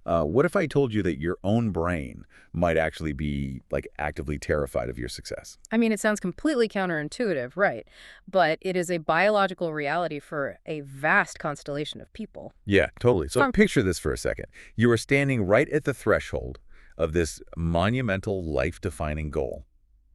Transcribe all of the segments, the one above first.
What if I told you that your own brain might actually be, like, actively terrified of your success? I mean, it sounds completely counterintuitive, right? But it is a biological reality for a vast constellation of people. Yeah, totally. So From picture this for a second. You are standing right at the threshold of this monumental, life-defining goal,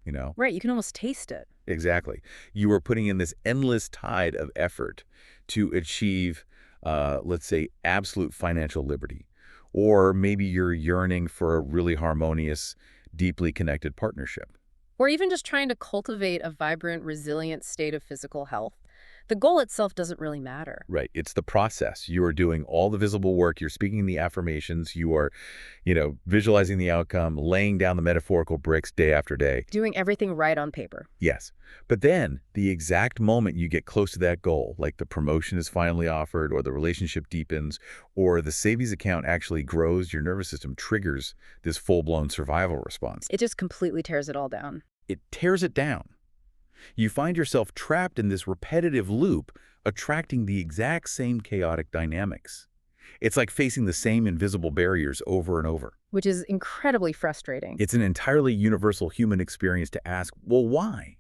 you know? Right, you can almost taste it. Exactly. You are putting in this endless tide of effort to achieve, let's say, absolute financial liberty. Or maybe you're yearning for a really harmonious, deeply connected partnership. Or even just trying to cultivate a vibrant, resilient state of physical health. The goal itself doesn't really matter. Right. It's the process. You are doing all the visible work. You're speaking the affirmations. You are, visualizing the outcome, laying down the metaphorical bricks day after day. Doing everything right on paper. Yes. But then the exact moment you get close to that goal, like the promotion is finally offered or the relationship deepens or the savings account actually grows, your nervous system triggers this full-blown survival response. It just completely tears it all down. It tears it down. You find yourself trapped in this repetitive loop, attracting the exact same chaotic dynamics. It's like facing the same invisible barriers over and over. Which is incredibly frustrating. It's an entirely universal human experience to ask, well, why?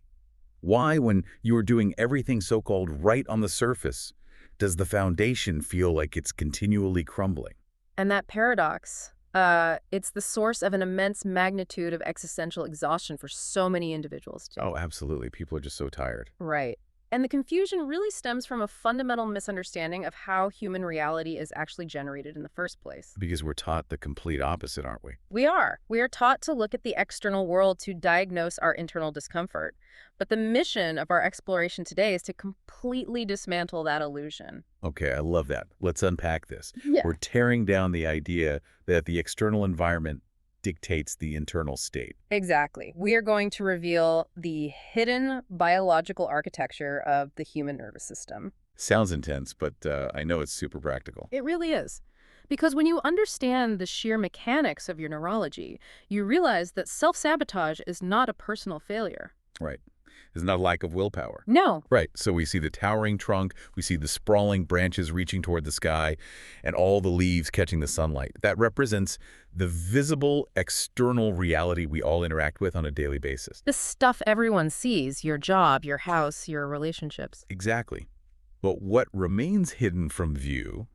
Why, when you are doing everything so-called right on the surface, does the foundation feel like it's continually crumbling? And that paradox, it's the source of an immense magnitude of existential exhaustion for so many individuals, too. Oh, absolutely. People are just so tired. Right. And the confusion really stems from a fundamental misunderstanding of how human reality is actually generated in the first place. Because we're taught the complete opposite, aren't we? We are. We are taught to look at the external world to diagnose our internal discomfort. But the mission of our exploration today is to completely dismantle that illusion. Okay, I love that. Let's unpack this. Yeah. We're tearing down the idea that the external environment dictates the internal state. Exactly. We are going to reveal the hidden biological architecture of the human nervous system. Sounds intense, but I know it's super practical. It really is. Because when you understand the sheer mechanics of your neurology, you realize that self-sabotage is not a personal failure. Right. There's not a lack of willpower. No. Right. So we see the towering trunk, we see the sprawling branches reaching toward the sky, and all the leaves catching the sunlight. That represents the visible external reality we all interact with on a daily basis. The stuff everyone sees, your job, your house, your relationships. Exactly. But what remains hidden from view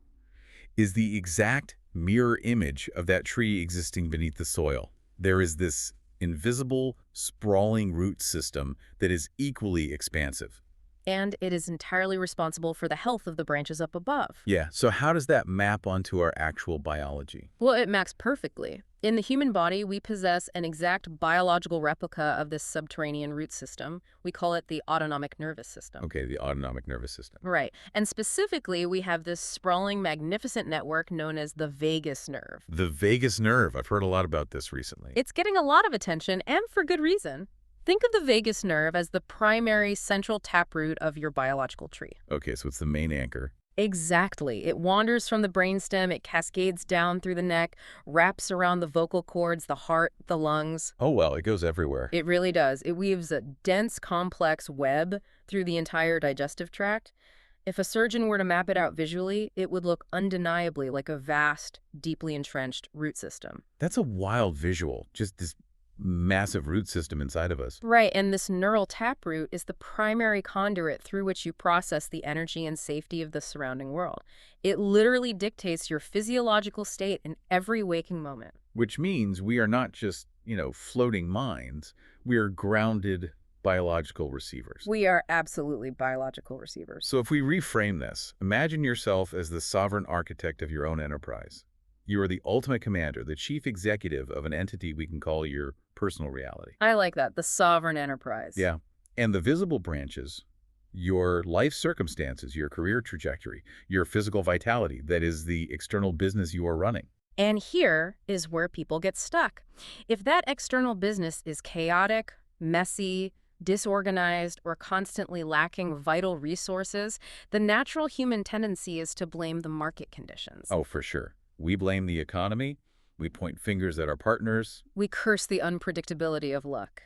is the exact mirror image of that tree existing beneath the soil. There is this invisible, sprawling root system that is equally expansive. And it is entirely responsible for the health of the branches up above. Yeah, so how does that map onto our actual biology? Well, it maps perfectly. In the human body, we possess an exact biological replica of this subterranean root system. We call it the autonomic nervous system. Okay, the autonomic nervous system. Right. And specifically, we have this sprawling, magnificent network known as the vagus nerve. The vagus nerve. I've heard a lot about this recently. It's getting a lot of attention, and for good reason. Think of the vagus nerve as the primary central taproot of your biological tree. Okay, so it's the main anchor. Exactly. It wanders from the brainstem, it cascades down through the neck, wraps around the vocal cords, the heart, the lungs. Oh, well, it goes everywhere. It really does. It weaves a dense, complex web through the entire digestive tract. If a surgeon were to map it out visually, it would look undeniably like a vast, deeply entrenched root system. That's a wild visual, just this massive root system inside of us. Right, and this neural taproot is the primary conduit through which you process the energy and safety of the surrounding world. It literally dictates your physiological state in every waking moment. Which means we are not just, floating minds. We are grounded biological receivers. We are absolutely biological receivers. So if we reframe this, imagine yourself as the sovereign architect of your own enterprise. You are the ultimate commander, the chief executive of an entity we can call your personal reality. I like that, the sovereign enterprise. Yeah. And the visible branches, your life circumstances, your career trajectory, your physical vitality, that is the external business you are running. And here is where people get stuck. If that external business is chaotic, messy, disorganized, or constantly lacking vital resources, the natural human tendency is to blame the market conditions. Oh, for sure. We blame the economy. We point fingers at our partners. We curse the unpredictability of luck.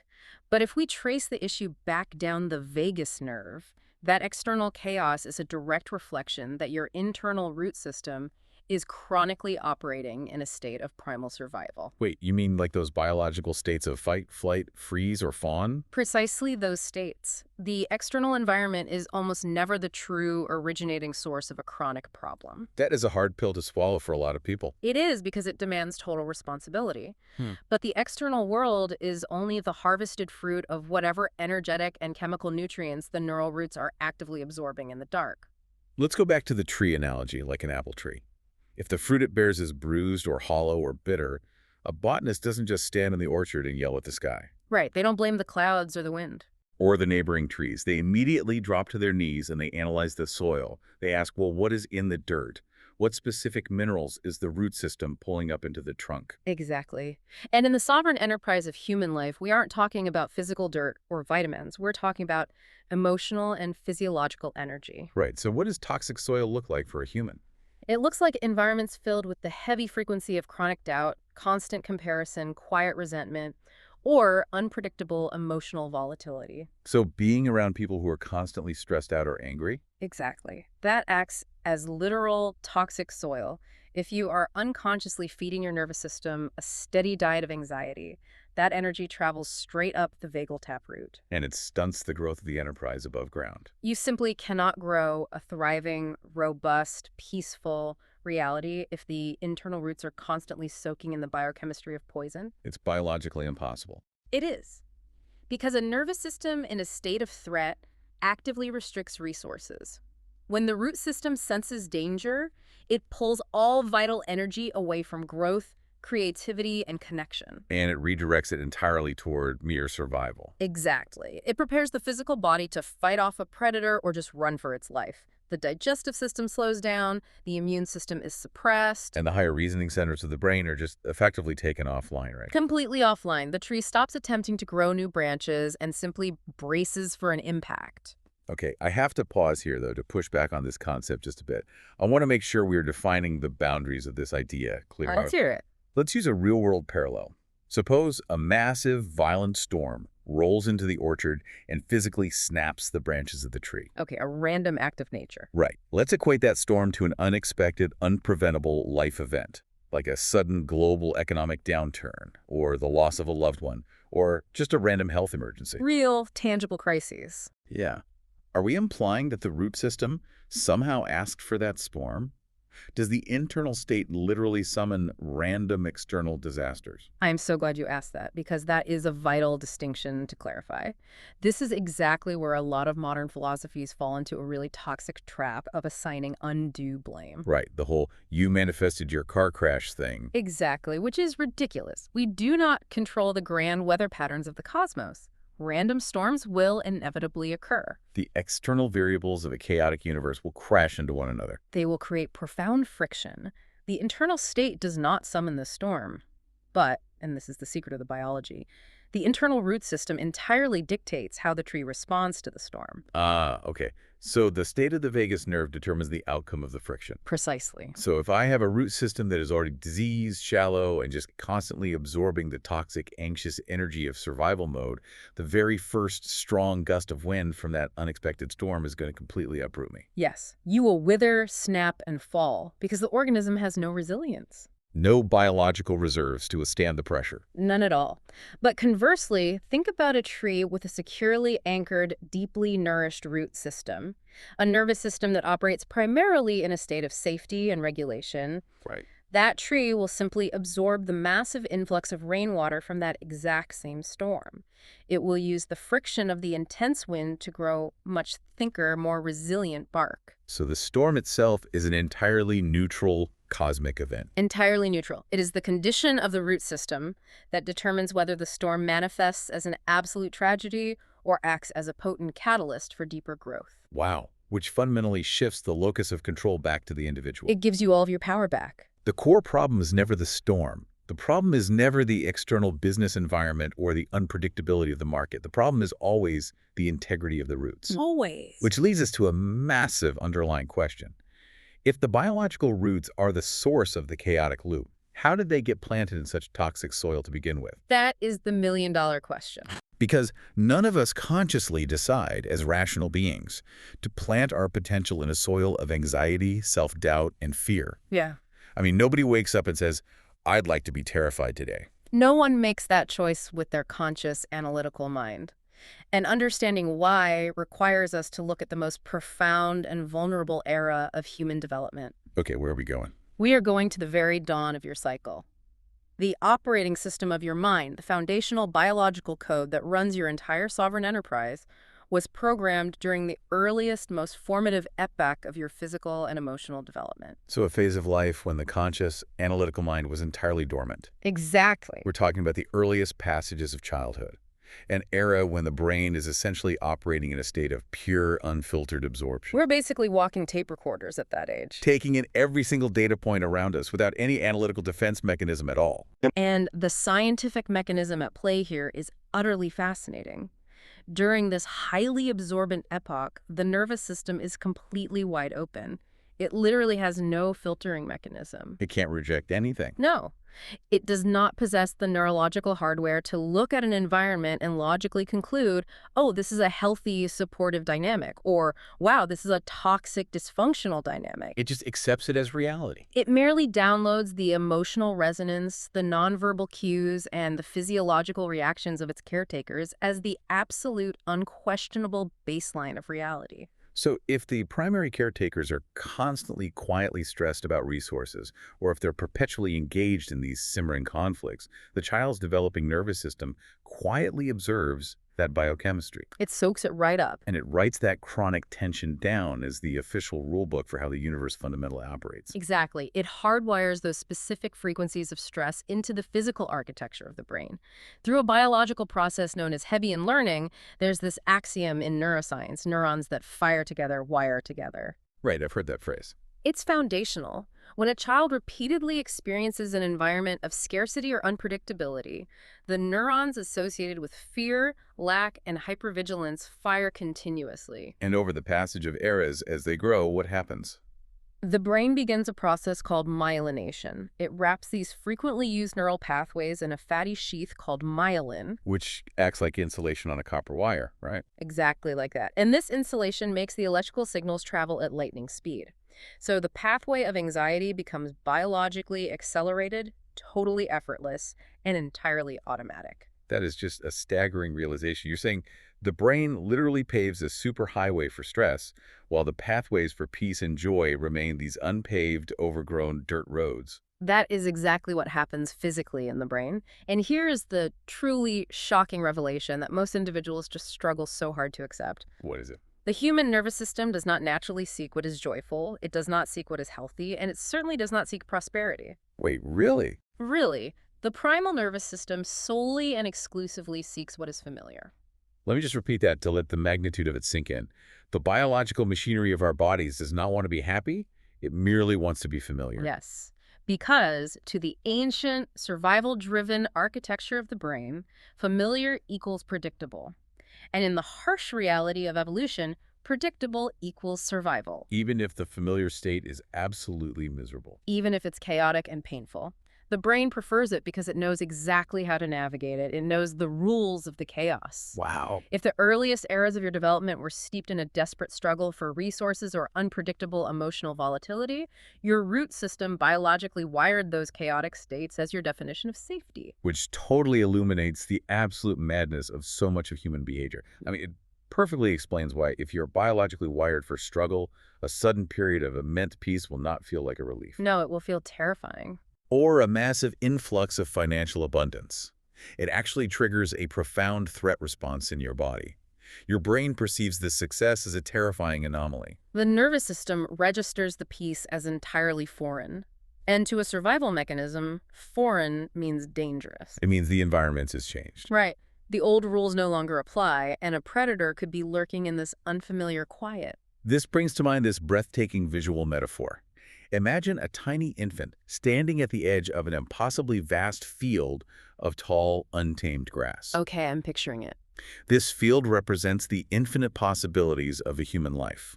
But if we trace the issue back down the vagus nerve, that external chaos is a direct reflection that your internal root system is chronically operating in a state of primal survival. Wait, you mean like those biological states of fight, flight, freeze, or fawn? Precisely those states. The external environment is almost never the true originating source of a chronic problem. That is a hard pill to swallow for a lot of people. It is because it demands total responsibility. Hmm. But the external world is only the harvested fruit of whatever energetic and chemical nutrients the neural roots are actively absorbing in the dark. Let's go back to the tree analogy, like an apple tree. If the fruit it bears is bruised or hollow or bitter, a botanist doesn't just stand in the orchard and yell at the sky. Right, they don't blame the clouds or the wind. Or the neighboring trees. They immediately drop to their knees and they analyze the soil. They ask, well, what is in the dirt? What specific minerals is the root system pulling up into the trunk? Exactly. And in the sovereign enterprise of human life, we aren't talking about physical dirt or vitamins. We're talking about emotional and physiological energy. Right, so what does toxic soil look like for a human? It looks like environments filled with the heavy frequency of chronic doubt, constant comparison, quiet resentment, or unpredictable emotional volatility. So being around people who are constantly stressed out or angry? Exactly. That acts as literal toxic soil. If you are unconsciously feeding your nervous system a steady diet of anxiety, that energy travels straight up the vagal taproot. And it stunts the growth of the enterprise above ground. You simply cannot grow a thriving, robust, peaceful reality if the internal roots are constantly soaking in the biochemistry of poison. It's biologically impossible. It is. Because a nervous system in a state of threat actively restricts resources. When the root system senses danger, it pulls all vital energy away from growth, creativity, and connection. And it redirects it entirely toward mere survival. Exactly. It prepares the physical body to fight off a predator or just run for its life. The digestive system slows down, the immune system is suppressed. And the higher reasoning centers of the brain are just effectively taken offline, right? Completely offline. The tree stops attempting to grow new branches and simply braces for an impact. Okay, I have to pause here, though, to push back on this concept just a bit. I want to make sure we're defining the boundaries of this idea clearly. Let's hear it. Let's use a real-world parallel. Suppose a massive, violent storm rolls into the orchard and physically snaps the branches of the tree. Okay, a random act of nature. Right. Let's equate that storm to an unexpected, unpreventable life event, like a sudden global economic downturn, or the loss of a loved one, or just a random health emergency. Real, tangible crises. Yeah. Are we implying that the root system somehow asked for that storm? Does the internal state literally summon random external disasters? I'm so glad you asked that, because that is a vital distinction to clarify. This is exactly where a lot of modern philosophies fall into a really toxic trap of assigning undue blame. Right, the whole you manifested your car crash thing. Exactly, which is ridiculous. We do not control the grand weather patterns of the cosmos. Random storms will inevitably occur. The external variables of a chaotic universe will crash into one another. They will create profound friction. The internal state does not summon the storm. But, and this is the secret of the biology, the internal root system entirely dictates how the tree responds to the storm. Okay. So the state of the vagus nerve determines the outcome of the friction. Precisely. So if I have a root system that is already diseased, shallow, and just constantly absorbing the toxic, anxious energy of survival mode, the very first strong gust of wind from that unexpected storm is going to completely uproot me. Yes, you will wither, snap, and fall because the organism has no resilience. No biological reserves to withstand the pressure. None at all. But conversely, think about a tree with a securely anchored, deeply nourished root system, a nervous system that operates primarily in a state of safety and regulation. Right. That tree will simply absorb the massive influx of rainwater from that exact same storm. It will use the friction of the intense wind to grow much thicker, more resilient bark. So the storm itself is an entirely neutral cosmic event. Entirely neutral. It is the condition of the root system that determines whether the storm manifests as an absolute tragedy or acts as a potent catalyst for deeper growth. Wow. Which fundamentally shifts the locus of control back to the individual. It gives you all of your power back. The core problem is never the storm. The problem is never the external business environment or the unpredictability of the market. The problem is always the integrity of the roots. Always. Which leads us to a massive underlying question. If the biological roots are the source of the chaotic loop, how did they get planted in such toxic soil to begin with? That is the million-dollar question. Because none of us consciously decide, as rational beings, to plant our potential in a soil of anxiety, self-doubt, and fear. Yeah. I mean, nobody wakes up and says, I'd like to be terrified today. No one makes that choice with their conscious, analytical mind. And understanding why requires us to look at the most profound and vulnerable era of human development. Okay, where are we going? We are going to the very dawn of your cycle. The operating system of your mind, the foundational biological code that runs your entire sovereign enterprise, was programmed during the earliest, most formative epoch of your physical and emotional development. So a phase of life when the conscious, analytical mind was entirely dormant. Exactly. We're talking about the earliest passages of childhood, an era when the brain is essentially operating in a state of pure, unfiltered absorption. We're basically walking tape recorders at that age. Taking in every single data point around us without any analytical defense mechanism at all. And the scientific mechanism at play here is utterly fascinating. During this highly absorbent epoch, the nervous system is completely wide open. It literally has no filtering mechanism. It can't reject anything. No. It does not possess the neurological hardware to look at an environment and logically conclude, oh, this is a healthy, supportive dynamic, or, wow, this is a toxic, dysfunctional dynamic. It just accepts it as reality. It merely downloads the emotional resonance, the nonverbal cues, and the physiological reactions of its caretakers as the absolute, unquestionable baseline of reality. So if the primary caretakers are constantly quietly stressed about resources, or if they're perpetually engaged in these simmering conflicts, the child's developing nervous system quietly observes that biochemistry. It soaks it right up. And it writes that chronic tension down as the official rulebook for how the universe fundamentally operates. Exactly. It hardwires those specific frequencies of stress into the physical architecture of the brain. Through a biological process known as Hebbian learning, there's this axiom in neuroscience: neurons that fire together wire together. Right, I've heard that phrase. It's foundational. When a child repeatedly experiences an environment of scarcity or unpredictability, the neurons associated with fear, lack, and hypervigilance fire continuously. And over the passage of eras, as they grow, what happens? The brain begins a process called myelination. It wraps these frequently used neural pathways in a fatty sheath called myelin. Which acts like insulation on a copper wire, right? Exactly like that. And this insulation makes the electrical signals travel at lightning speed. So the pathway of anxiety becomes biologically accelerated, totally effortless, and entirely automatic. That is just a staggering realization. You're saying the brain literally paves a superhighway for stress, while the pathways for peace and joy remain these unpaved, overgrown dirt roads. That is exactly what happens physically in the brain. And here is the truly shocking revelation that most individuals just struggle so hard to accept. What is it? The human nervous system does not naturally seek what is joyful, it does not seek what is healthy, and it certainly does not seek prosperity. Wait, really? Really, the primal nervous system solely and exclusively seeks what is familiar. Let me just repeat that to let the magnitude of it sink in. The biological machinery of our bodies does not want to be happy. It merely wants to be familiar. Yes, because to the ancient, survival-driven architecture of the brain, familiar equals predictable. And in the harsh reality of evolution, predictable equals survival. Even if the familiar state is absolutely miserable. Even if it's chaotic and painful. The brain prefers it because it knows exactly how to navigate it. It knows the rules of the chaos. Wow. If the earliest eras of your development were steeped in a desperate struggle for resources or unpredictable emotional volatility, your root system biologically wired those chaotic states as your definition of safety. Which totally illuminates the absolute madness of so much of human behavior. I mean, it perfectly explains why, if you're biologically wired for struggle, a sudden period of immense peace will not feel like a relief. No, it will feel terrifying. Or a massive influx of financial abundance. It actually triggers a profound threat response in your body. Your brain perceives this success as a terrifying anomaly. The nervous system registers the peace as entirely foreign. And to a survival mechanism, foreign means dangerous. It means the environment has changed. Right. The old rules no longer apply, and a predator could be lurking in this unfamiliar quiet. This brings to mind this breathtaking visual metaphor. Imagine a tiny infant standing at the edge of an impossibly vast field of tall, untamed grass. Okay, I'm picturing it. This field represents the infinite possibilities of a human life.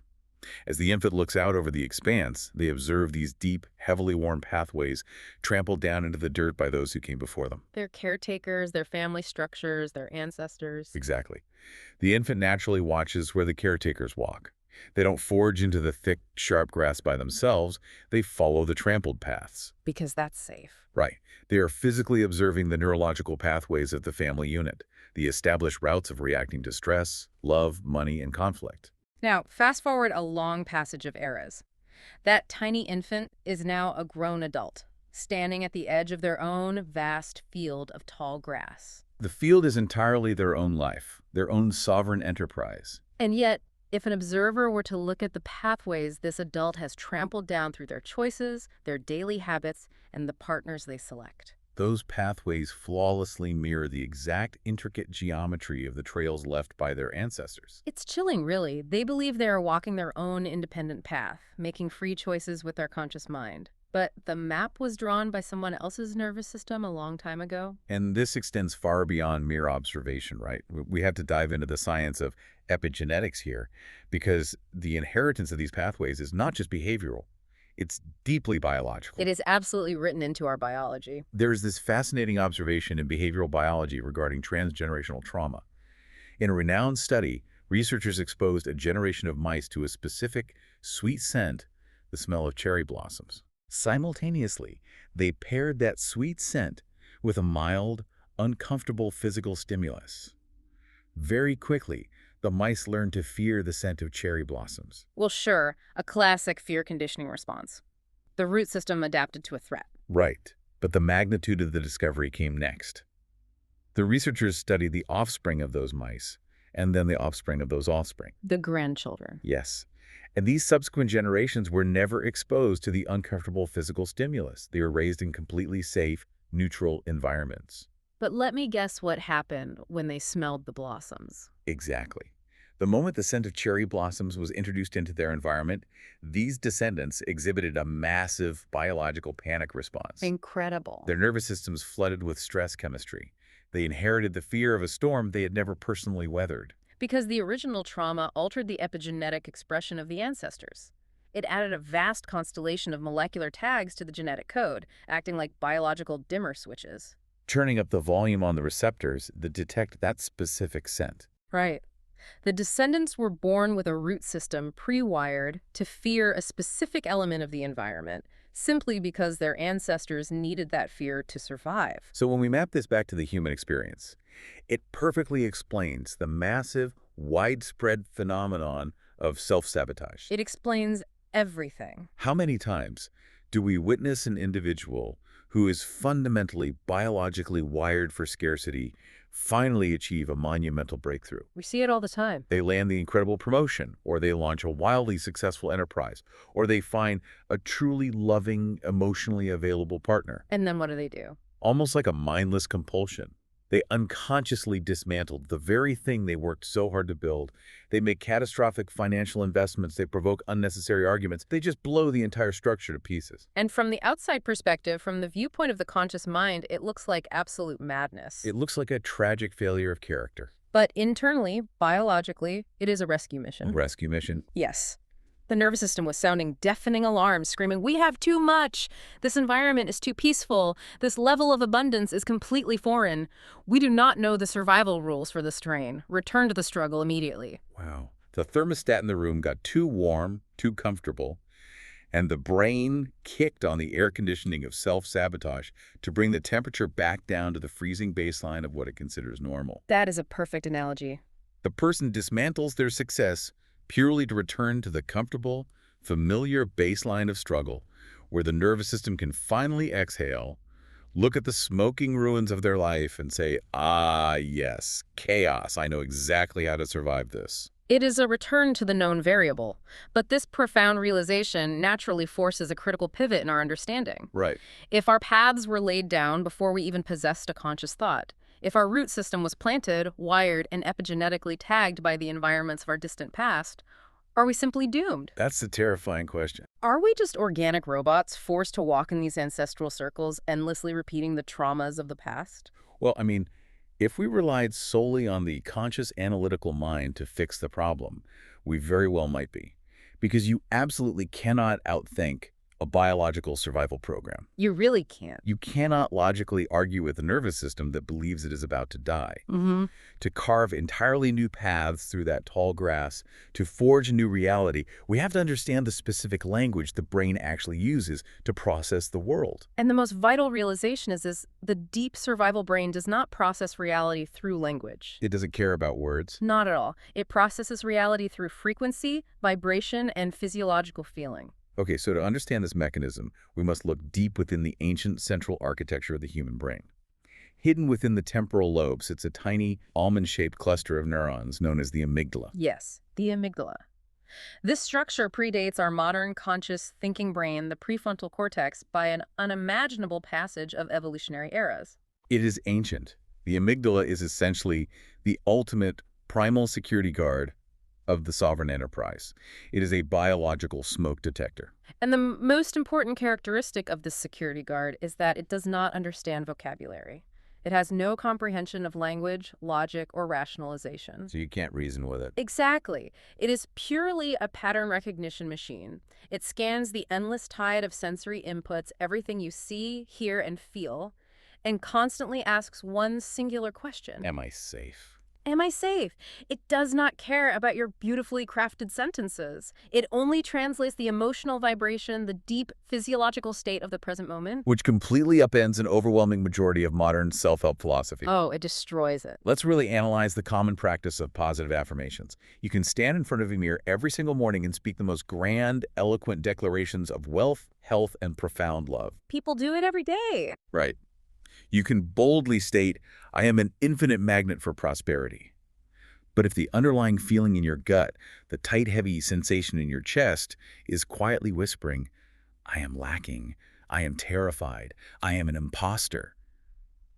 As the infant looks out over the expanse, they observe these deep, heavily worn pathways trampled down into the dirt by those who came before them. Their caretakers, their family structures, their ancestors. Exactly. The infant naturally watches where the caretakers walk. They don't forge into the thick, sharp grass by themselves. They follow the trampled paths. Because that's safe. Right. They are physically observing the neurological pathways of the family unit, the established routes of reacting to stress, love, money, and conflict. Now, fast forward a long passage of eras. That tiny infant is now a grown adult, standing at the edge of their own vast field of tall grass. The field is entirely their own life, their own sovereign enterprise. And yet, if an observer were to look at the pathways this adult has trampled down through their choices, their daily habits, and the partners they select. Those pathways flawlessly mirror the exact intricate geometry of the trails left by their ancestors. It's chilling, really. They believe they are walking their own independent path, making free choices with their conscious mind. But the map was drawn by someone else's nervous system a long time ago. And this extends far beyond mere observation, right? We have to dive into the science of epigenetics here, because the inheritance of these pathways is not just behavioral. It's deeply biological. It is absolutely written into our biology. There's this fascinating observation in behavioral biology regarding transgenerational trauma. In a renowned study, researchers exposed a generation of mice to a specific sweet scent, the smell of cherry blossoms. Simultaneously, they paired that sweet scent with a mild, uncomfortable physical stimulus. Very quickly, the mice learned to fear the scent of cherry blossoms. Well, sure, a classic fear conditioning response. The root system adapted to a threat. Right, but the magnitude of the discovery came next. The researchers studied the offspring of those mice, and then the offspring of those offspring. The grandchildren. Yes. And these subsequent generations were never exposed to the uncomfortable physical stimulus. They were raised in completely safe, neutral environments. But let me guess what happened when they smelled the blossoms. Exactly. The moment the scent of cherry blossoms was introduced into their environment, these descendants exhibited a massive biological panic response. Incredible. Their nervous systems flooded with stress chemistry. They inherited the fear of a storm they had never personally weathered. Because the original trauma altered the epigenetic expression of the ancestors. It added a vast constellation of molecular tags to the genetic code, acting like biological dimmer switches. Turning up the volume on the receptors that detect that specific scent. Right. The descendants were born with a root system pre-wired to fear a specific element of the environment, simply because their ancestors needed that fear to survive. So when we map this back to the human experience, it perfectly explains the massive, widespread phenomenon of self-sabotage. It explains everything. How many times do we witness an individual who is fundamentally biologically wired for scarcity finally achieve a monumental breakthrough? We see it all the time. They land the incredible promotion, or they launch a wildly successful enterprise, or they find a truly loving, emotionally available partner. And then what do? Almost like a mindless compulsion. They unconsciously dismantled the very thing they worked so hard to build. They make catastrophic financial investments. They provoke unnecessary arguments. They just blow the entire structure to pieces. And from the outside perspective, from the viewpoint of the conscious mind, it looks like absolute madness. It looks like a tragic failure of character. But internally, biologically, it is a rescue mission. A rescue mission? Yes. The nervous system was sounding deafening alarms, screaming, "We have too much! This environment is too peaceful. This level of abundance is completely foreign. We do not know the survival rules for this terrain. Return to the struggle immediately." Wow. The thermostat in the room got too warm, too comfortable, and the brain kicked on the air conditioning of self-sabotage to bring the temperature back down to the freezing baseline of what it considers normal. That is a perfect analogy. The person dismantles their success purely to return to the comfortable, familiar baseline of struggle, where the nervous system can finally exhale, look at the smoking ruins of their life and say, "Ah, yes, chaos. I know exactly how to survive this." It is a return to the known variable, but this profound realization naturally forces a critical pivot in our understanding. Right. If our paths were laid down before we even possessed a conscious thought, if our root system was planted, wired, and epigenetically tagged by the environments of our distant past, are we simply doomed? That's the terrifying question. Are we just organic robots forced to walk in these ancestral circles, endlessly repeating the traumas of the past? Well, I mean, if we relied solely on the conscious analytical mind to fix the problem, we very well might be. Because you absolutely cannot outthink, a biological survival program. You really can't. You cannot logically argue with a nervous system that believes it is about to die. Mm-hmm. To carve entirely new paths through that tall grass, to forge a new reality, we have to understand the specific language the brain actually uses to process the world. And the most vital realization is the deep survival brain does not process reality through language. It doesn't care about words. Not at all. It processes reality through frequency, vibration, and physiological feeling. Okay, so to understand this mechanism, we must look deep within the ancient central architecture of the human brain. Hidden within the temporal lobe sits a tiny, almond-shaped cluster of neurons known as the amygdala. Yes, the amygdala. This structure predates our modern conscious thinking brain, the prefrontal cortex, by an unimaginable passage of evolutionary eras. It is ancient. The amygdala is essentially the ultimate primal security guard of the sovereign enterprise. It is a biological smoke detector. And the most important characteristic of this security guard is that it does not understand vocabulary. It has no comprehension of language, logic, or rationalization. So you can't reason with it. Exactly. It is purely a pattern recognition machine. It scans the endless tide of sensory inputs, everything you see, hear, and feel, and constantly asks one singular question. Am I safe? Am I safe? It does not care about your beautifully crafted sentences. It only translates the emotional vibration, the deep physiological state of the present moment. Which completely upends an overwhelming majority of modern self-help philosophy. Oh, it destroys it. Let's really analyze the common practice of positive affirmations. You can stand in front of a mirror every single morning and speak the most grand, eloquent declarations of wealth, health, and profound love. People do it every day. Right. You can boldly state, I am an infinite magnet for prosperity. But if the underlying feeling in your gut, the tight, heavy sensation in your chest, is quietly whispering, I am lacking, I am terrified, I am an imposter,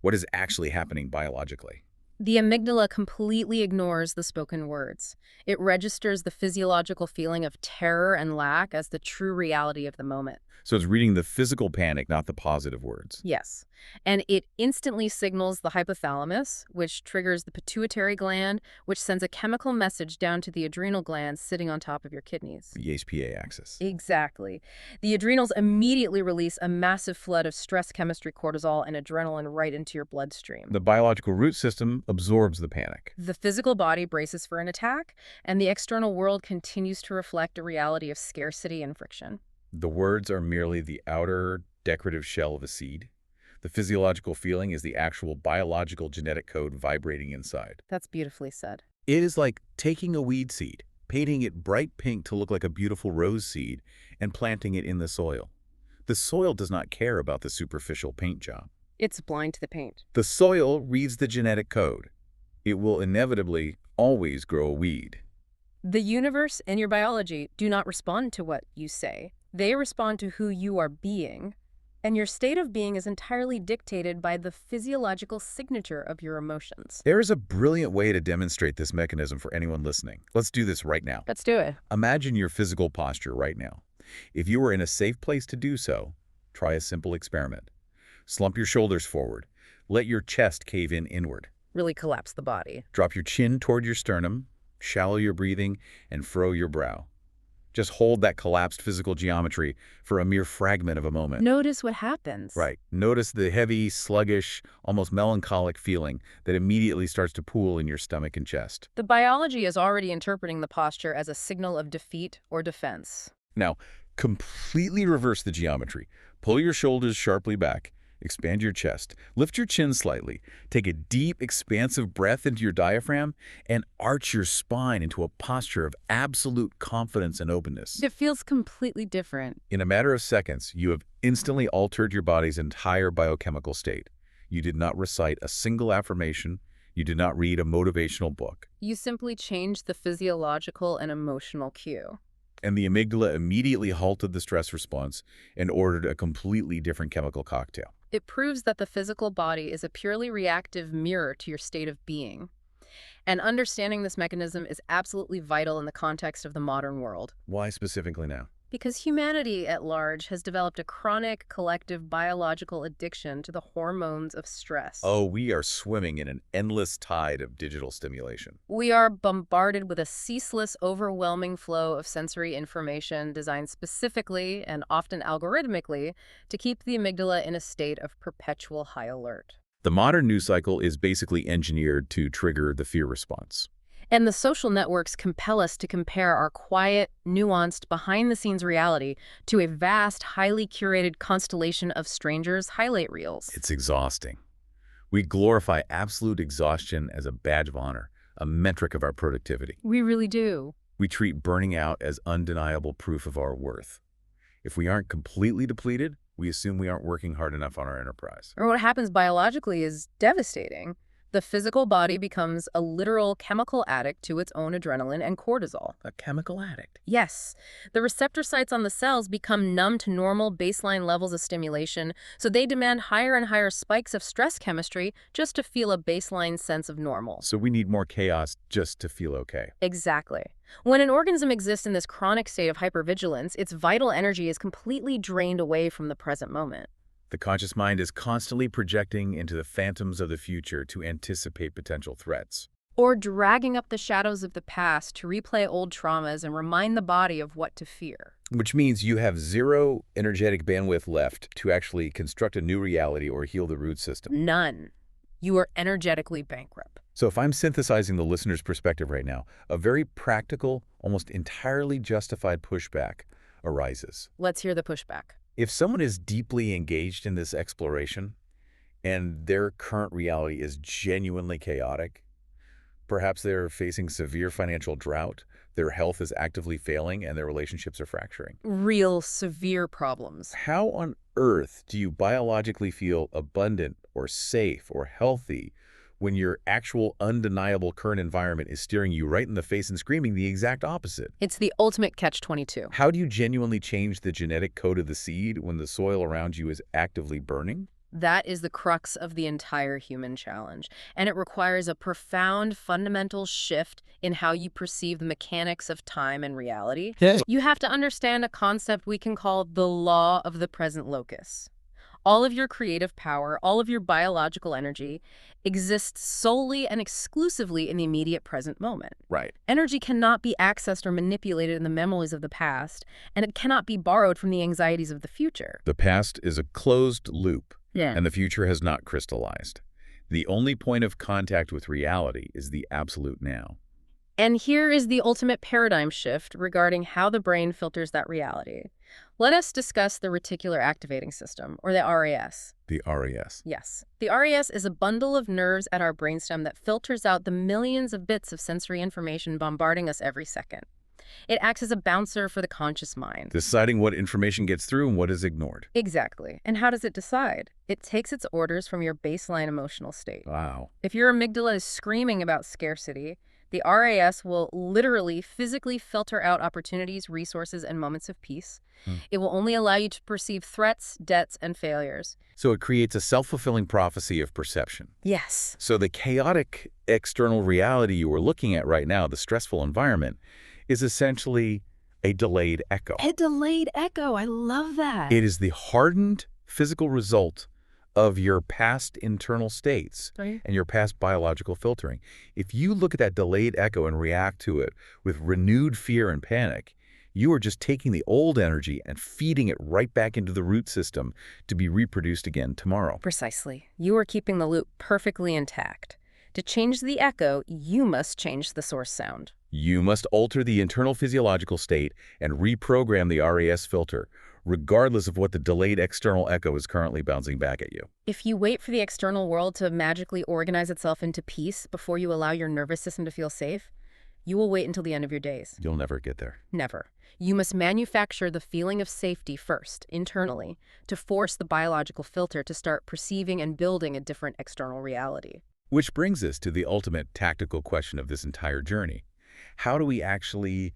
what is actually happening biologically? The amygdala completely ignores the spoken words. It registers the physiological feeling of terror and lack as the true reality of the moment. So it's reading the physical panic, not the positive words. Yes. And it instantly signals the hypothalamus, which triggers the pituitary gland, which sends a chemical message down to the adrenal glands sitting on top of your kidneys. The HPA axis. Exactly. The adrenals immediately release a massive flood of stress chemistry, cortisol, and adrenaline right into your bloodstream. The biological root system absorbs the panic. The physical body braces for an attack, and the external world continues to reflect a reality of scarcity and friction. The words are merely the outer, decorative shell of a seed. The physiological feeling is the actual biological genetic code vibrating inside. That's beautifully said. It is like taking a weed seed, painting it bright pink to look like a beautiful rose seed, and planting it in the soil. The soil does not care about the superficial paint job. It's blind to the paint. The soil reads the genetic code. It will inevitably always grow a weed. The universe and your biology do not respond to what you say. They respond to who you are being, and your state of being is entirely dictated by the physiological signature of your emotions. There is a brilliant way to demonstrate this mechanism for anyone listening. Let's do this right now. Let's do it. Imagine your physical posture right now. If you were in a safe place to do so, try a simple experiment. Slump your shoulders forward. Let your chest cave in inward. Really collapse the body. Drop your chin toward your sternum, shallow your breathing, and furrow your brow. Just hold that collapsed physical geometry for a mere fragment of a moment. Notice what happens. Right. Notice the heavy, sluggish, almost melancholic feeling that immediately starts to pool in your stomach and chest. The biology is already interpreting the posture as a signal of defeat or defense. Now, completely reverse the geometry. Pull your shoulders sharply back. Expand your chest. Lift your chin slightly. Take a deep, expansive breath into your diaphragm and arch your spine into a posture of absolute confidence and openness. It feels completely different. In a matter of seconds, you have instantly altered your body's entire biochemical state. You did not recite a single affirmation. You did not read a motivational book. You simply changed the physiological and emotional cue. And the amygdala immediately halted the stress response and ordered a completely different chemical cocktail. It proves that the physical body is a purely reactive mirror to your state of being. And understanding this mechanism is absolutely vital in the context of the modern world. Why specifically now? Because humanity at large has developed a chronic collective biological addiction to the hormones of stress. Oh, we are swimming in an endless tide of digital stimulation. We are bombarded with a ceaseless, overwhelming flow of sensory information designed specifically and often algorithmically to keep the amygdala in a state of perpetual high alert. The modern news cycle is basically engineered to trigger the fear response. And the social networks compel us to compare our quiet, nuanced, behind-the-scenes reality to a vast, highly curated constellation of strangers' highlight reels. It's exhausting. We glorify absolute exhaustion as a badge of honor, a metric of our productivity. We really do. We treat burning out as undeniable proof of our worth. If we aren't completely depleted, we assume we aren't working hard enough on our enterprise. Or what happens biologically is devastating. The physical body becomes a literal chemical addict to its own adrenaline and cortisol. A chemical addict. Yes, the receptor sites on the cells become numb to normal baseline levels of stimulation, so they demand higher and higher spikes of stress chemistry just to feel a baseline sense of normal. So we need more chaos just to feel okay. Exactly. When an organism exists in this chronic state of hypervigilance, its vital energy is completely drained away from the present moment. The conscious mind is constantly projecting into the phantoms of the future to anticipate potential threats. Or dragging up the shadows of the past to replay old traumas and remind the body of what to fear. Which means you have zero energetic bandwidth left to actually construct a new reality or heal the root system. None. You are energetically bankrupt. So if I'm synthesizing the listener's perspective right now, a very practical, almost entirely justified pushback arises. Let's hear the pushback. If someone is deeply engaged in this exploration and their current reality is genuinely chaotic, perhaps they're facing severe financial drought, their health is actively failing, and their relationships are fracturing. Real severe problems. How on earth do you biologically feel abundant or safe or healthy when your actual undeniable current environment is staring you right in the face and screaming the exact opposite? It's the ultimate catch-22. How do you genuinely change the genetic code of the seed when the soil around you is actively burning? That is the crux of the entire human challenge, and it requires a profound, fundamental shift in how you perceive the mechanics of time and reality. Yes. You have to understand a concept we can call the law of the present locus. All of your creative power, all of your biological energy exists solely and exclusively in the immediate present moment. Right. Energy cannot be accessed or manipulated in the memories of the past, and it cannot be borrowed from the anxieties of the future. The past is a closed loop, Yeah. and the future has not crystallized. The only point of contact with reality is the absolute now. And here is the ultimate paradigm shift regarding how the brain filters that reality. Let us discuss the reticular activating system, or the RAS. The RAS. Yes. The RAS is a bundle of nerves at our brainstem that filters out the millions of bits of sensory information bombarding us every second. It acts as a bouncer for the conscious mind. Deciding what information gets through and what is ignored. Exactly. And how does it decide? It takes its orders from your baseline emotional state. Wow. If your amygdala is screaming about scarcity, the RAS will literally, physically filter out opportunities, resources, and moments of peace. It will only allow you to perceive threats, debts, and failures. So it creates a self-fulfilling prophecy of perception. Yes. So the chaotic external reality you are looking at right now, the stressful environment, is essentially a delayed echo. A delayed echo. I love that. It is the hardened physical result of your past internal states Right. and your past biological filtering. If you look at that delayed echo and react to it with renewed fear and panic, you are just taking the old energy and feeding it right back into the root system to be reproduced again tomorrow. Precisely. You are keeping the loop perfectly intact. To change the echo, you must change the source sound. You must alter the internal physiological state and reprogram the RAS filter, regardless of what the delayed external echo is currently bouncing back at you. If you wait for the external world to magically organize itself into peace before you allow your nervous system to feel safe, you will wait until the end of your days. You'll never get there. Never. You must manufacture the feeling of safety first, internally, to force the biological filter to start perceiving and building a different external reality. Which brings us to the ultimate tactical question of this entire journey. How do we actually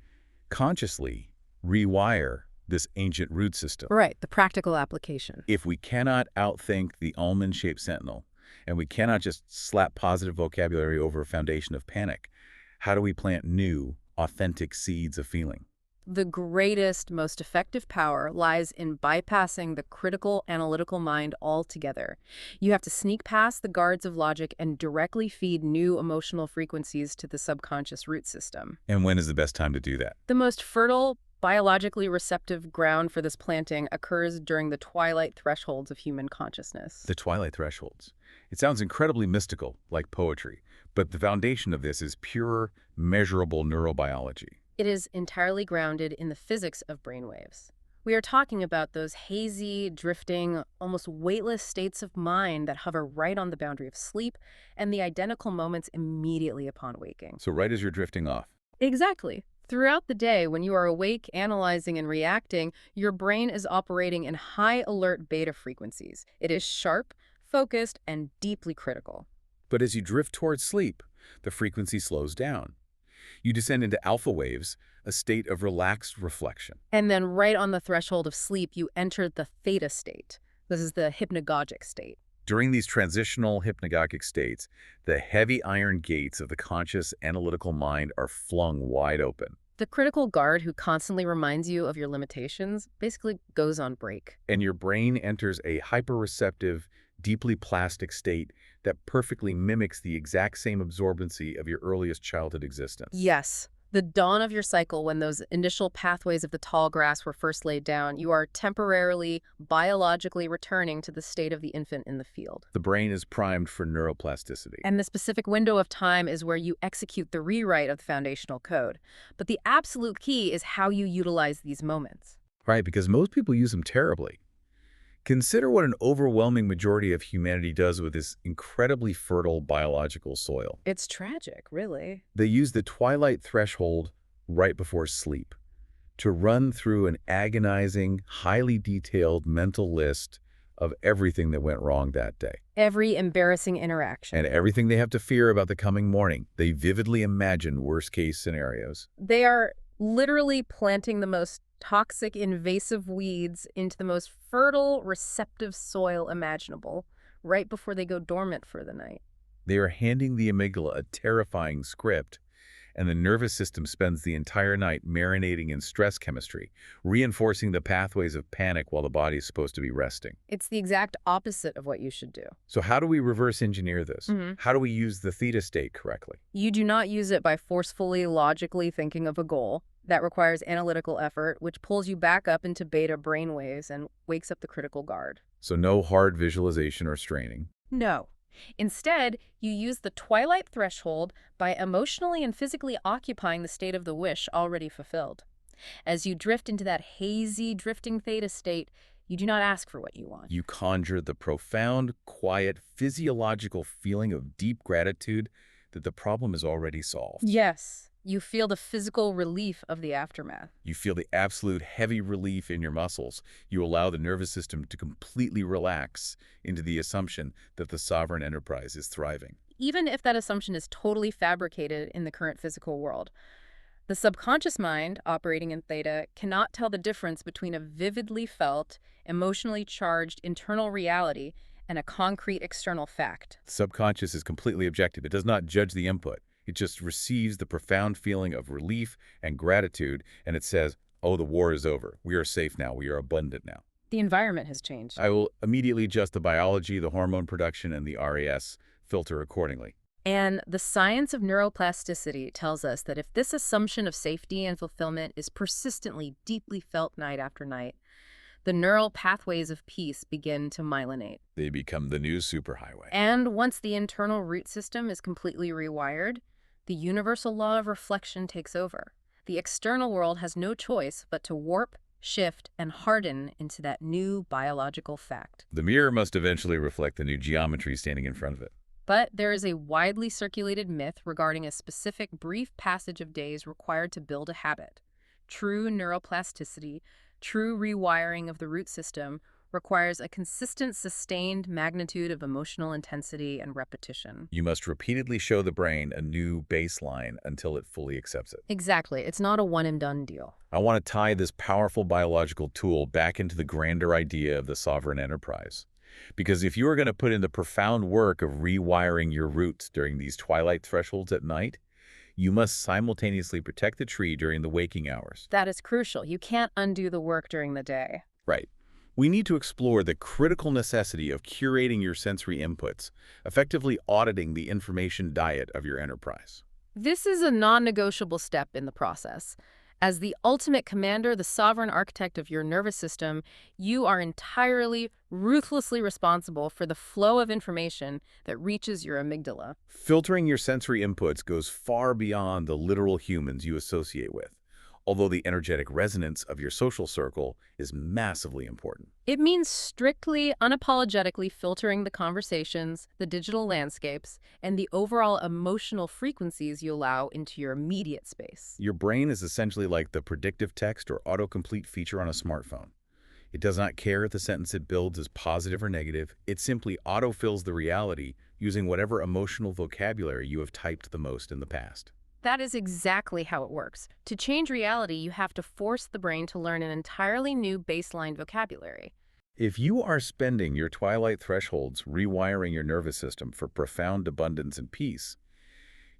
consciously rewire this ancient root system? Right, the practical application. If we cannot outthink the almond-shaped sentinel, and we cannot just slap positive vocabulary over a foundation of panic, how do we plant new, authentic seeds of feeling? The greatest, most effective power lies in bypassing the critical analytical mind altogether. You have to sneak past the guards of logic and directly feed new emotional frequencies to the subconscious root system. And when is the best time to do that? The most fertile, biologically receptive ground for this planting occurs during the twilight thresholds of human consciousness. The twilight thresholds. It sounds incredibly mystical, like poetry, but the foundation of this is pure, measurable neurobiology. It is entirely grounded in the physics of brainwaves. We are talking about those hazy, drifting, almost weightless states of mind that hover right on the boundary of sleep and the identical moments immediately upon waking. So right as you're drifting off. Exactly. Throughout the day, when you are awake, analyzing, and reacting, your brain is operating in high alert beta frequencies. It is sharp, focused, and deeply critical. But as you drift towards sleep, the frequency slows down. You descend into alpha waves, a state of relaxed reflection. And then right on the threshold of sleep, you enter the theta state. This is the hypnagogic state. During these transitional hypnagogic states, the heavy iron gates of the conscious analytical mind are flung wide open. The critical guard who constantly reminds you of your limitations basically goes on break. And your brain enters a hyperreceptive, deeply plastic state that perfectly mimics the exact same absorbency of your earliest childhood existence. Yes. The dawn of your cycle, when those initial pathways of the tall grass were first laid down, you are temporarily, biologically returning to the state of the infant in the field. The brain is primed for neuroplasticity. And the specific window of time is where you execute the rewrite of the foundational code. But the absolute key is how you utilize these moments. Right, because most people use them terribly. Consider what an overwhelming majority of humanity does with this incredibly fertile biological soil. It's tragic, really. They use the twilight threshold right before sleep to run through an agonizing, highly detailed mental list of everything that went wrong that day. Every embarrassing interaction. And everything they have to fear about the coming morning. They vividly imagine worst-case scenarios. They are literally planting the most toxic, invasive weeds into the most fertile, receptive soil imaginable right before they go dormant for the night. They are handing the amygdala a terrifying script, and the nervous system spends the entire night marinating in stress chemistry, reinforcing the pathways of panic while the body is supposed to be resting. It's the exact opposite of what you should do. So how do we reverse engineer this? How do we use the theta state correctly? You do not use it by forcefully, logically thinking of a goal. That requires analytical effort, which pulls you back up into beta brainwaves and wakes up the critical guard. So no hard visualization or straining. No. Instead, you use the twilight threshold by emotionally and physically occupying the state of the wish already fulfilled. As you drift into that hazy, drifting theta state, you do not ask for what you want. You conjure the profound, quiet, physiological feeling of deep gratitude that the problem is already solved. Yes. You feel the physical relief of the aftermath. You feel the absolute heavy relief in your muscles. You allow the nervous system to completely relax into the assumption that the sovereign enterprise is thriving. Even if that assumption is totally fabricated in the current physical world. The subconscious mind, operating in theta, cannot tell the difference between a vividly felt, emotionally charged internal reality and a concrete external fact. The subconscious is completely objective. It does not judge the input. It just receives the profound feeling of relief and gratitude, and it says, oh, the war is over. We are safe now. We are abundant now. The environment has changed. I will immediately adjust the biology, the hormone production, and the RAS filter accordingly. And the science of neuroplasticity tells us that if this assumption of safety and fulfillment is persistently, deeply felt night after night, the neural pathways of peace begin to myelinate. They become the new superhighway. And once the internal root system is completely rewired, the universal law of reflection takes over. The external world has no choice but to warp, shift, and harden into that new biological fact. The mirror must eventually reflect the new geometry standing in front of it. But there is a widely circulated myth regarding a specific brief passage of days required to build a habit. True neuroplasticity, true rewiring of the root system, requires a consistent, sustained magnitude of emotional intensity and repetition. You must repeatedly show the brain a new baseline until it fully accepts it. Exactly. It's not a one-and-done deal. I want to tie this powerful biological tool back into the grander idea of the sovereign enterprise. Because if you are going to put in the profound work of rewiring your roots during these twilight thresholds at night, You must simultaneously protect the tree during the waking hours. That is crucial. You can't undo the work during the day. Right. We need to explore the critical necessity of curating your sensory inputs, effectively auditing the information diet of your enterprise. This is a non-negotiable step in the process. As the ultimate commander, the sovereign architect of your nervous system, you are entirely, ruthlessly responsible for the flow of information that reaches your amygdala. Filtering your sensory inputs goes far beyond the literal humans you associate with, although the energetic resonance of your social circle is massively important. It means strictly, unapologetically filtering the conversations, the digital landscapes, and the overall emotional frequencies you allow into your immediate space. Your brain is essentially like the predictive text or autocomplete feature on a smartphone. It does not care if the sentence it builds is positive or negative. It simply autofills the reality using whatever emotional vocabulary you have typed the most in the past. That is exactly how it works. To change reality, you have to force the brain to learn an entirely new baseline vocabulary. If you are spending your twilight thresholds rewiring your nervous system for profound abundance and peace,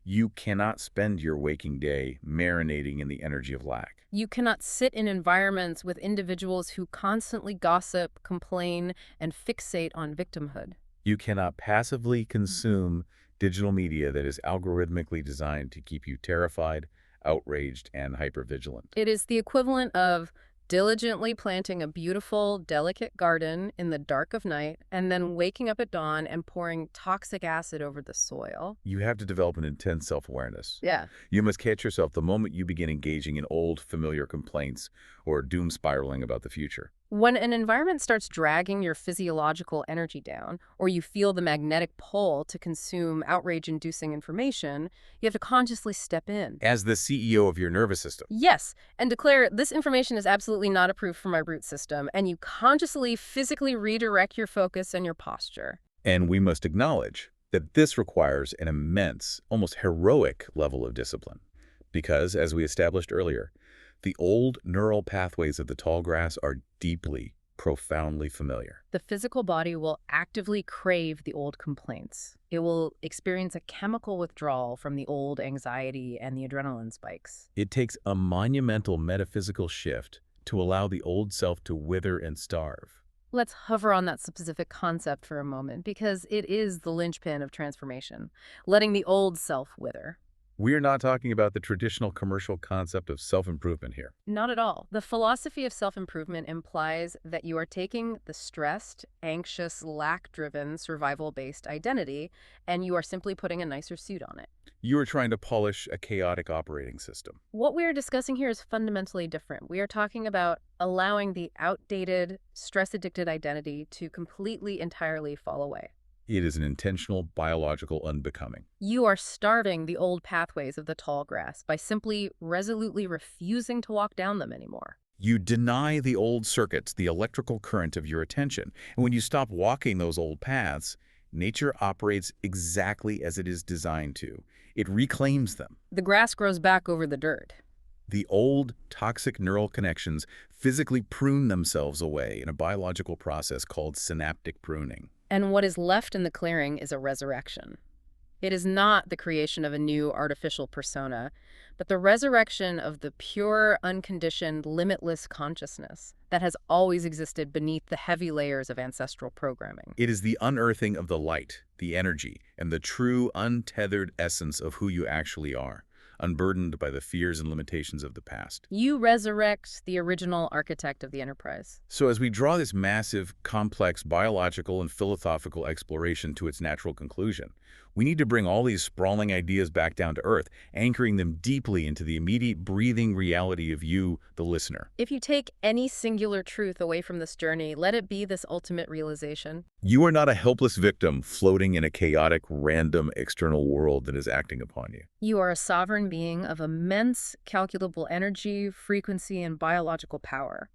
you cannot spend your waking day marinating in the energy of lack. You cannot sit in environments with individuals who constantly gossip, complain, and fixate on victimhood. You cannot passively consume digital media that is algorithmically designed to keep you terrified, outraged, and hypervigilant. It is the equivalent of diligently planting a beautiful, delicate garden in the dark of night and then waking up at dawn and pouring toxic acid over the soil. You have to develop an intense self-awareness. Yeah. You must catch yourself the moment you begin engaging in old, familiar complaints or doom spiraling about the future. When an environment starts dragging your physiological energy down, or you feel the magnetic pull to consume outrage-inducing information, you have to consciously step in. As the CEO of your nervous system, Yes, and declare this information is absolutely not approved for my root system, and you consciously, physically redirect your focus and your posture. and we must acknowledge that this requires an immense, almost heroic level of discipline. Because, as we established earlier, the old neural pathways of the tall grass are deeply, profoundly familiar. The physical body will actively crave the old complaints. It will experience a chemical withdrawal from the old anxiety and the adrenaline spikes. It takes a monumental metaphysical shift to allow the old self to wither and starve. Let's hover on that specific concept for a moment, because it is the linchpin of transformation, letting the old self wither. We are not talking about the traditional commercial concept of self-improvement here. Not at all. The philosophy of self-improvement implies that you are taking the stressed, anxious, lack-driven, survival-based identity, and you are simply putting a nicer suit on it. You are trying to polish a chaotic operating system. What we are discussing here is fundamentally different. We are talking about allowing the outdated, stress-addicted identity to completely, entirely fall away. It is an intentional biological unbecoming. You are starving the old pathways of the tall grass by simply resolutely refusing to walk down them anymore. You deny the old circuits, the electrical current of your attention. And when you stop walking those old paths, nature operates exactly as it is designed to. It reclaims them. The grass grows back over the dirt. The old, toxic neural connections physically prune themselves away in a biological process called synaptic pruning. And what is left in the clearing is a resurrection. It is not the creation of a new artificial persona, but the resurrection of the pure, unconditioned, limitless consciousness that has always existed beneath the heavy layers of ancestral programming. It is the unearthing of the light, the energy, and the true, untethered essence of who you actually are, unburdened by the fears and limitations of the past. You resurrect the original architect of the enterprise. So as we draw this massive, complex biological and philosophical exploration to its natural conclusion, we need to bring all these sprawling ideas back down to earth, anchoring them deeply into the immediate breathing reality of you, the listener. If you take any singular truth away from this journey, let it be this ultimate realization. You are not a helpless victim floating in a chaotic, random external world that is acting upon you. You are a sovereign being of immense, calculable energy, frequency, and biological power.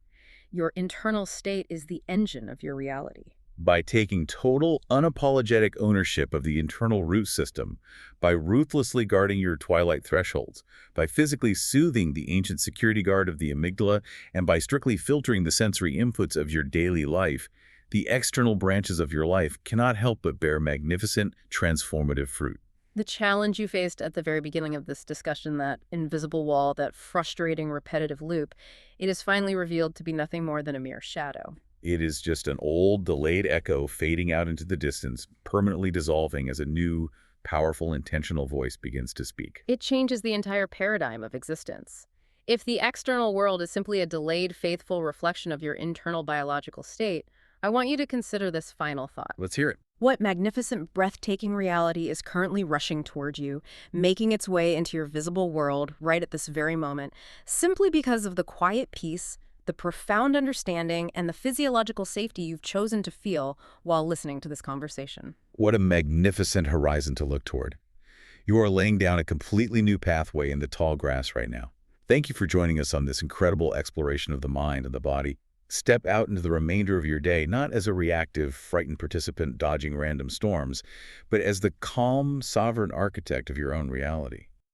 Your internal state is the engine of your reality. By taking total, unapologetic ownership of the internal root system, by ruthlessly guarding your twilight thresholds, by physically soothing the ancient security guard of the amygdala, and by strictly filtering the sensory inputs of your daily life, the external branches of your life cannot help but bear magnificent, transformative fruit. The challenge you faced at the very beginning of this discussion, that invisible wall, that frustrating repetitive loop, it is finally revealed to be nothing more than a mere shadow. It is just an old, delayed echo fading out into the distance, permanently dissolving as a new, powerful, intentional voice begins to speak. It changes the entire paradigm of existence. If the external world is simply a delayed, faithful reflection of your internal biological state, I want you to consider this final thought. Let's hear it. What magnificent, breathtaking reality is currently rushing toward you, making its way into your visible world right at this very moment, simply because of the quiet peace, the profound understanding, and the physiological safety you've chosen to feel while listening to this conversation. What a magnificent horizon to look toward. You are laying down a completely new pathway in the tall grass right now. Thank you for joining us on this incredible exploration of the mind and the body. Step out into the remainder of your day not as a reactive, frightened participant dodging random storms, but as the calm, sovereign architect of your own reality.